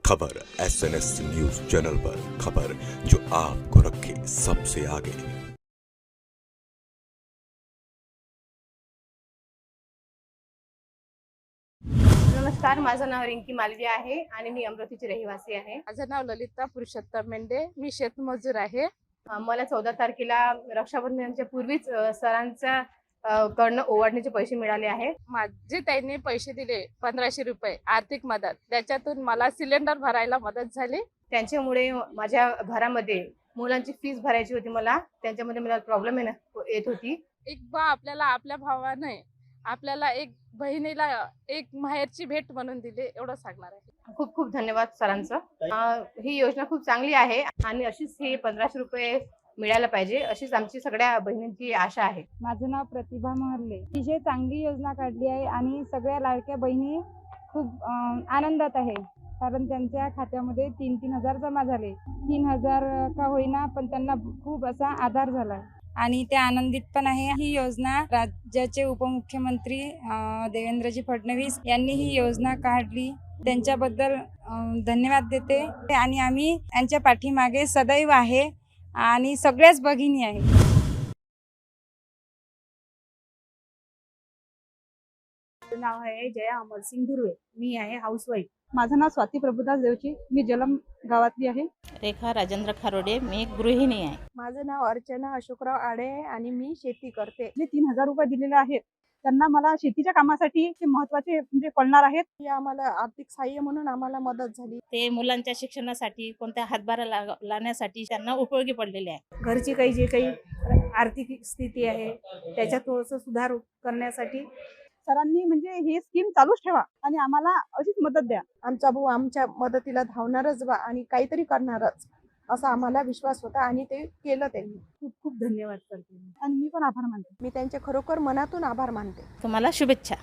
खबर SNS news channel पर, खबर जो आपको रखे सबसे आगे। नमस्कार, माझं नाव रिंकी मालवी आहे आणि मी अमरावतीची रहिवासी आहे. माझं नाव ललिता पुरुषोत्तम मेंढे, मी शेतमजूर आहे. मला 14 तारखेला रक्षाबंधनाच्या पूर्वीच सरांच्या कडनं ओवाळणीचे पैसे मिळाले आहेत. माझे त्यांनी पैसे दिले 1500 रुपये आर्थिक मदत, त्याच्यातून मला सिलेंडर भरायला मदत झाली. त्यांच्यामुळे माझ्या घरामध्ये मुलांची फीस भरायची होती. त्यांच्यामध्ये मला प्रॉब्लेम येत होती. एक बा आपल्याला आपल्या भावाने आपल्याला एक बहिणीला एक माहेरची भेट म्हणून दिली, एवढं सांगणार आहे. खूप खूप धन्यवाद सरांचं. ही योजना खूप चांगली आहे आणि अशीच ही 1500 रुपये मिळायला पाहिजे, अशीच आमची सगळ्या बहिणींची आशा आहे. माझं नाव प्रतिभा महर्ले. अतिशय चांगली योजना काढली आहे आणि सगळ्या लाडक्या बहिणी खूप आनंदात आहे, कारण त्यांच्या खात्यामध्ये 3-3 हजार जमा झाले. 3,000 का होईना, पण त्यांना खूप असा आधार झाला आणि ते आनंदित पण आहे. ही योजना राज्याचे उपमुख्यमंत्री देवेंद्रजी फडणवीस यांनी ही योजना काढली, त्यांच्याबद्दल धन्यवाद देते आणि आम्ही यांच्या पाठीमागे सदैव आहे आणि सगळ्याच भगिनी आहे. माझं नाव आहे जया अमरसिंग धुर्वे. मी आहे हाऊसवाईफ. माझं नाव स्वाती प्रभुदास देवची. मी जलम गावातली आहे. रेखा राजेंद्र खारोडे, मी एक गृहिणी आहे. माझं नाव अर्चना अशोकराव आडे आहे आणि मी शेती करते. जे 3,000 रुपये दिलेले आहेत त्यांना मला शेतीच्या कामासाठी ते महत्वाचे म्हणजे कळणार आहेत. ही आम्हाला आर्थिक सहाय्य म्हणून आम्हाला मदत झाली. ते मुलांच्या शिक्षणासाठी, कोणत्या हातभार लावण्यासाठी त्यांना उपयोगी पडलेले आहे. घरची काही जे काही आर्थिक स्थिती आहे त्याच्यात थोडंसं सुधार करण्यासाठी सरांनी म्हणजे ही स्कीम चालूच ठेवा आणि आम्हाला अशीच मदत द्या. आमचा भाऊ आमच्या मदतीला धावणारच बा आणि काहीतरी करणारच असा आम्हाला विश्वास होता आणि ते केलं त्यांनी. खूप खूप धन्यवाद करते. आणि मी पण आभार मानते. मी त्यांचे खरोखर मनातून आभार मानते. तुम्हाला शुभेच्छा.